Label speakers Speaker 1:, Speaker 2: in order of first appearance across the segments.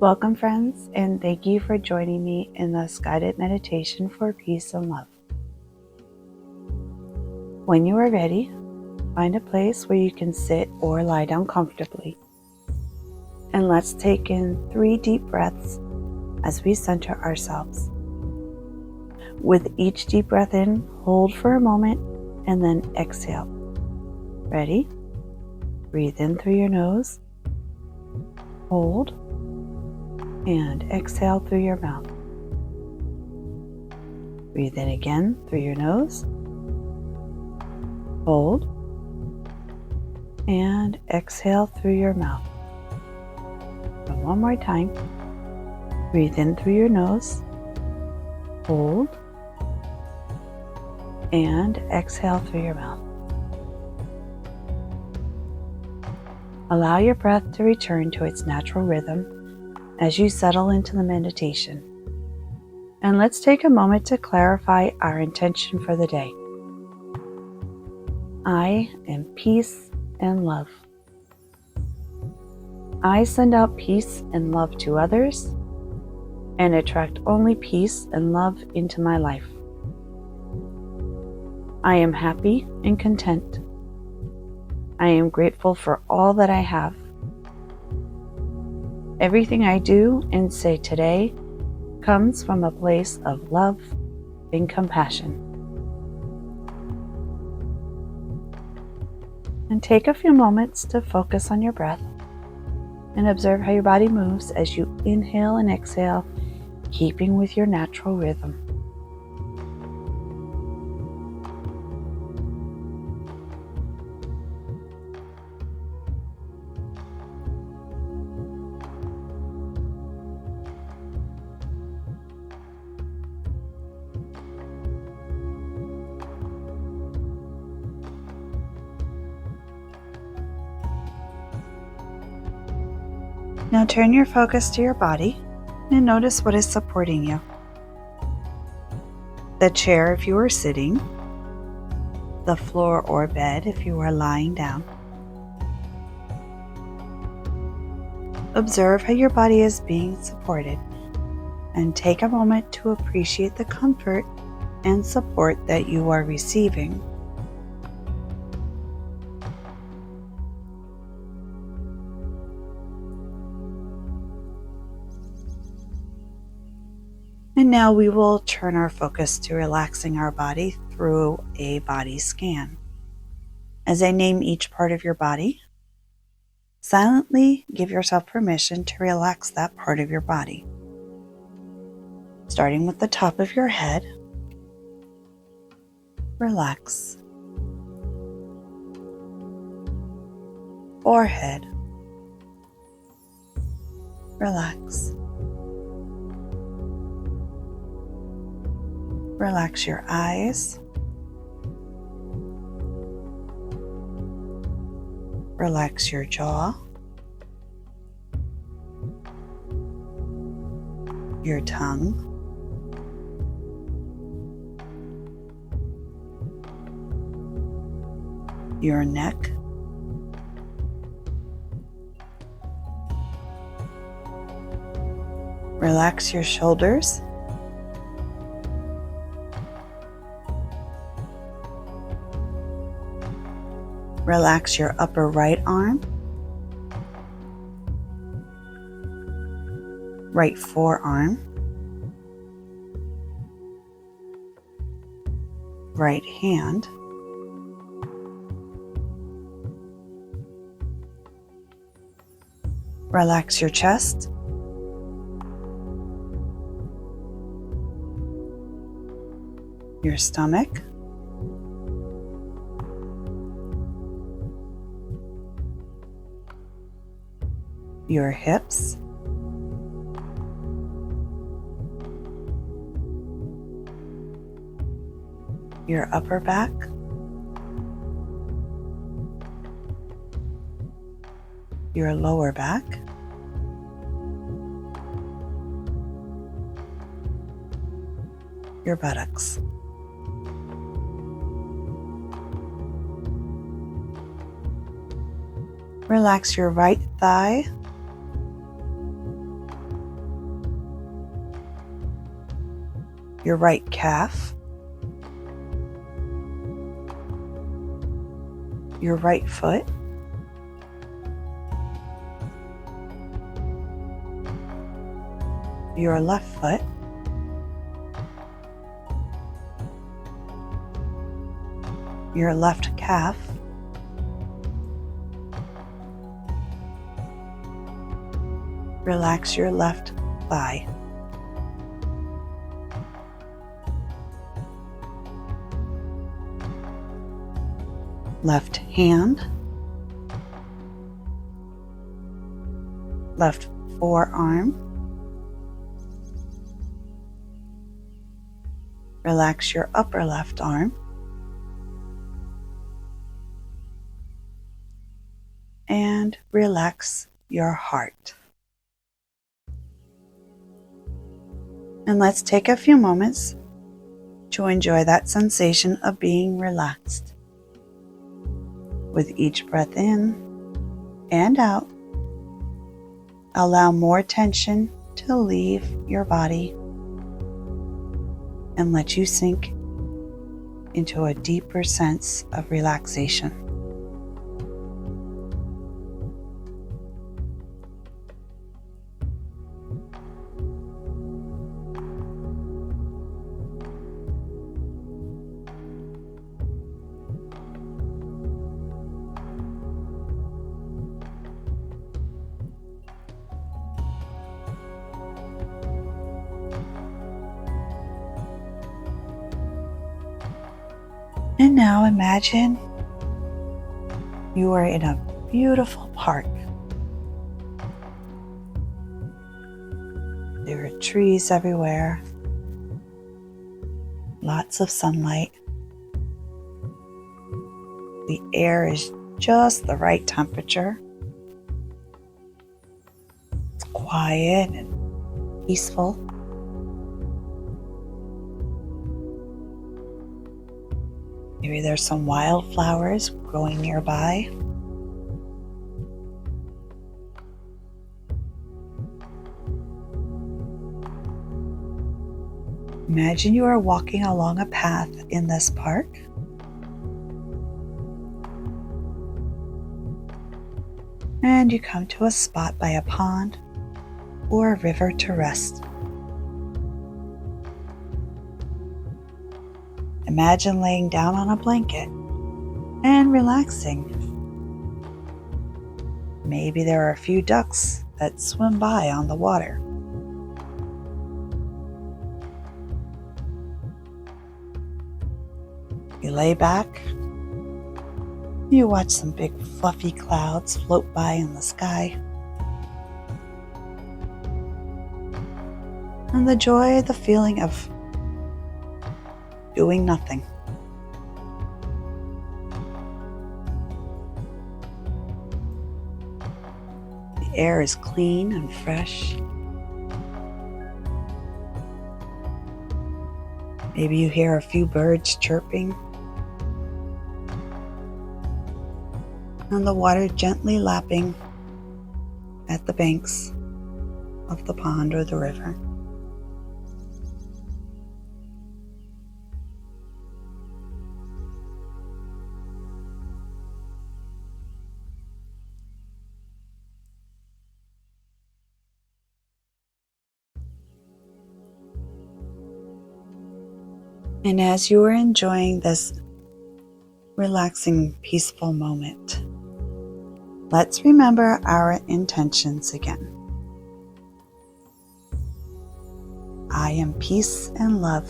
Speaker 1: Welcome, friends, and thank you for joining me in this guided meditation for peace and love. When you are ready, find a place where you can sit or lie down comfortably. And let's take in 3 deep breaths as we center ourselves. With each deep breath in, hold for a moment and then exhale. Ready? Breathe in through your nose, hold, and exhale through your mouth. Breathe in again through your nose, hold, and exhale through your mouth. And one more time. Breathe in through your nose, hold, and exhale through your mouth. Allow your breath to return to its natural rhythm as you settle into the meditation. And let's take a moment to clarify our intention for the day. I am peace and love. I send out peace and love to others and attract only peace and love into my life. I am happy and content. I am grateful for all that I have. Everything I do and say today comes from a place of love and compassion. And take a few moments to focus on your breath and observe how your body moves as you inhale and exhale, keeping with your natural rhythm. Now turn your focus to your body and notice what is supporting you. The chair if you are sitting, the floor or bed if you are lying down. Observe how your body is being supported and take a moment to appreciate the comfort and support that you are receiving. And now we will turn our focus to relaxing our body through a body scan. As I name each part of your body, silently give yourself permission to relax that part of your body. Starting with the top of your head, relax. Forehead, relax. Relax your eyes. Relax your jaw. Your tongue. Your neck. Relax your shoulders. Relax your upper right arm, right forearm, right hand, relax your chest, your stomach, your hips, your upper back, your lower back, your buttocks. Relax your right thigh, your right calf, your right foot, your left foot, your left calf, relax your left thigh, left hand, left forearm, relax your upper left arm, and relax your heart. And let's take a few moments to enjoy that sensation of being relaxed. With each breath in and out, allow more tension to leave your body and let you sink into a deeper sense of relaxation. And now imagine you are in a beautiful park. There are trees everywhere, lots of sunlight. The air is just the right temperature. It's quiet and peaceful. Maybe there's some wildflowers growing nearby. Imagine you are walking along a path in this park. And you come to a spot by a pond or a river to rest. Imagine laying down on a blanket and relaxing. Maybe there are a few ducks that swim by on the water. You lay back, you watch some big fluffy clouds float by in the sky, and enjoy the feeling of doing nothing. The air is clean and fresh. Maybe you hear a few birds chirping, and the water gently lapping at the banks of the pond or the river. And as you are enjoying this relaxing, peaceful moment, let's remember our intentions again. I am peace and love.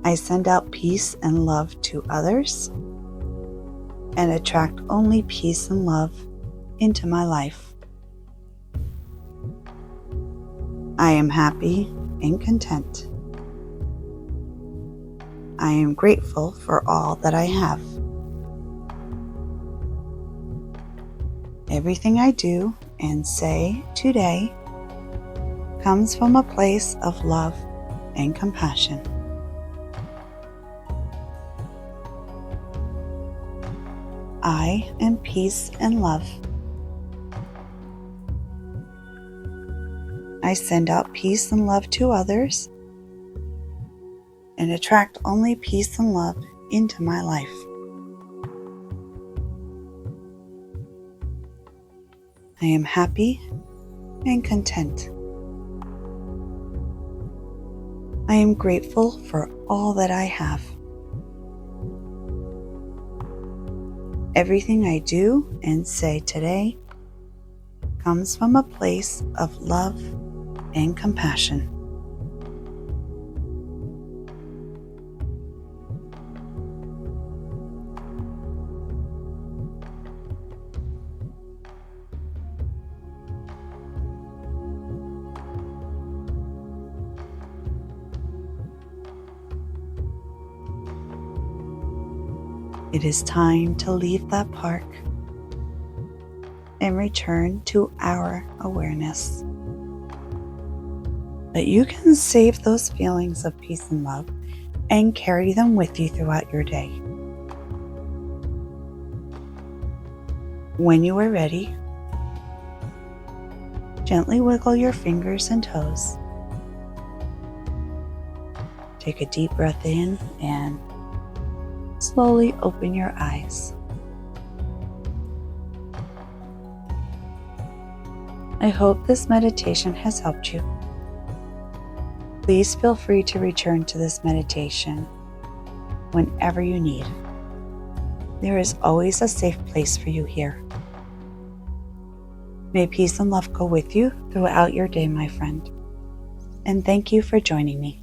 Speaker 1: I send out peace and love to others and attract only peace and love into my life. I am happy and content. I am grateful for all that I have. Everything I do and say today comes from a place of love and compassion. I am peace and love. I send out peace and love to others and attract only peace and love into my life. I am happy and content. I am grateful for all that I have. Everything I do and say today comes from a place of love and compassion. It is time to leave that park and return to our awareness. But you can save those feelings of peace and love and carry them with you throughout your day. When you are ready, gently wiggle your fingers and toes. Take a deep breath in and slowly open your eyes. I hope this meditation has helped you. Please feel free to return to this meditation whenever you need. There is always a safe place for you here. May peace and love go with you throughout your day, my friend. And thank you for joining me.